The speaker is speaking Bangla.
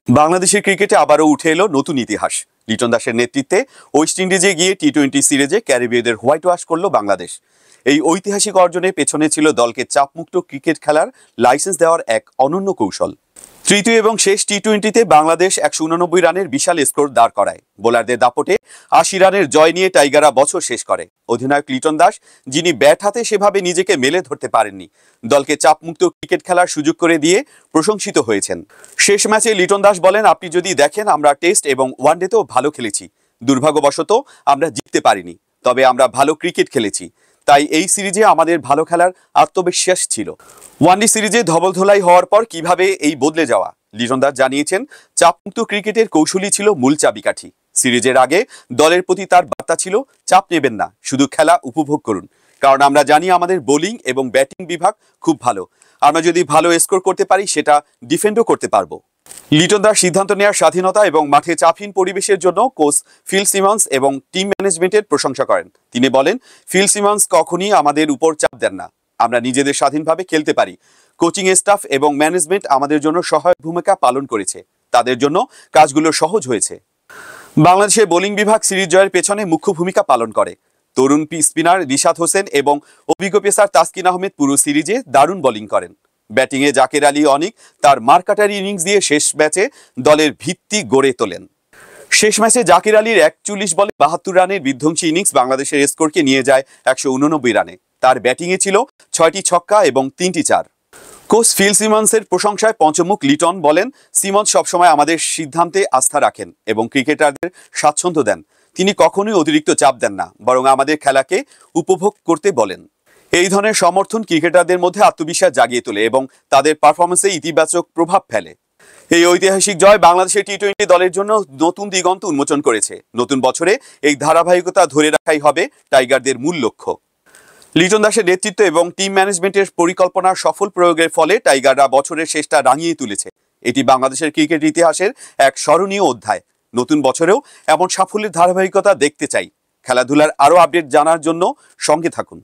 বাংলাদেশের ক্রিকেটে আবারও উঠে এলো নতুন ইতিহাস। লিটন দাসের নেতৃত্বে ওয়েস্ট ইন্ডিজে গিয়ে টি-20 সিরিজে ক্যারিবীয়দের হোয়াইট ওয়াশ করল বাংলাদেশ। এই ঐতিহাসিক অর্জনের পেছনে ছিল দলকে চাপমুক্ত ক্রিকেট খেলার লাইসেন্স দেওয়ার এক অনন্য কৌশল। তৃতীয় এবং শেষ টি-20তে বাংলাদেশ 189 রানের বিশাল স্কোর দাঁড় করায়। বোলারদের দাপটে 80 রানের জয় নিয়ে টাইগাররা বছর শেষ করে। অধিনায়ক লিটন দাস, যিনি ব্যাট হাতে সেভাবে নিজেকে মেলে ধরতে পারেননি, দলকে চাপমুক্ত ক্রিকেট খেলার সুযোগ করে দিয়ে প্রশংসিত হয়েছেন। শেষ ম্যাচে লিটন দাস বলেন, আপনি যদি দেখেন, আমরা টেস্ট এবং ওয়ানডেতেও ভালো খেলেছি। দুর্ভাগ্যবশত আমরা জিততে পারিনি, তবে আমরা ভালো ক্রিকেট খেলেছি। তাই এই সিরিজে আমাদের ভালো খেলার আত্মবিশ্বাস ছিল। ওয়ানডে সিরিজে ধবলধোলাই হওয়ার পর কিভাবে এই বদলে যাওয়া, লিটন দাস জানিয়েছেন, চাপমুক্ত ক্রিকেটের কৌশলই ছিল মূল চাবিকাঠি। সিরিজের আগে দলের প্রতি তার বার্তা ছিল, চাপ নেবেন না, শুধু খেলা উপভোগ করুন। কারণ আমরা জানি আমাদের বোলিং এবং ব্যাটিং বিভাগ খুব ভালো। আমরা যদি ভালো স্কোর করতে পারি, সেটা ডিফেন্ডও করতে পারবো। লিটন দাস সিদ্ধান্ত নেওয়ার স্বাধীনতা এবং মাঠে চাপহীন পরিবেশের জন্য কোচ ফিল সিমন্স এবং টিম ম্যানেজমেন্টের প্রশংসা করেন। তিনি বলেন, ফিল সিমন্স কখনই আমাদের উপর চাপ দেন না। আমরা নিজেদের স্বাধীনভাবে খেলতে পারি। কোচিং স্টাফ এবং ম্যানেজমেন্ট আমাদের জন্য সহায়ক ভূমিকা পালন করেছে। তাদের জন্য কাজগুলো সহজ হয়েছে। বাংলাদেশের বোলিং বিভাগ সিরিজ জয়ের পেছনে মুখ্য ভূমিকা পালন করে। তরুণ স্পিনার রিশাদ হোসেন এবং অভিজ্ঞ পেসার তাসকিন আহমেদ পুরো সিরিজে দারুণ বোলিং করেন। ব্যাটিংয়ে জাকের আলী অনিক তার মারকাটারি ইনিংস দিয়ে শেষ ম্যাচে দলের ভিত্তি গড়ে তোলেন। শেষ ম্যাচে জাকের আলীর 41 বলে 72 রানের বিধ্বংসী ইনিংস বাংলাদেশের স্কোরকে নিয়ে যায় 189 রানে। তার ব্যাটিংয়ে ছিল 6টি ছক্কা এবং 3টি চার। কোচ ফিল সিমন্সের প্রশংসায় পঞ্চমুখ লিটন বলেন, সিমন্স সবসময় আমাদের সিদ্ধান্তে আস্থা রাখেন এবং ক্রিকেটারদের স্বাচ্ছন্দ্য দেন। তিনি কখনোই অতিরিক্ত চাপ দেন না, বরং আমাদের খেলাকে উপভোগ করতে বলেন। এই ধরনের সমর্থন ক্রিকেটারদের মধ্যে আত্মবিশ্বাস জাগিয়ে তোলে এবং তাদের পারফরমেন্সে ইতিবাচক প্রভাব ফেলে। এই ঐতিহাসিক জয় বাংলাদেশের টি-20 দলের জন্য নতুন দিগন্ত উন্মোচন করেছে। নতুন বছরে এই ধারাবাহিকতা ধরে রাখাই হবে টাইগারদের মূল লক্ষ্য। লিটন দাসের নেতৃত্ব এবং টিম ম্যানেজমেন্টের পরিকল্পনার সফল প্রয়োগের ফলে টাইগাররা বছরের শেষটা রাঙিয়ে তুলেছে। এটি বাংলাদেশের ক্রিকেট ইতিহাসের এক স্মরণীয় অধ্যায়। নতুন বছরেও এমন সাফল্যের ধারাবাহিকতা দেখতে চাই। খেলাধুলার আরও আপডেট জানার জন্য সঙ্গে থাকুন।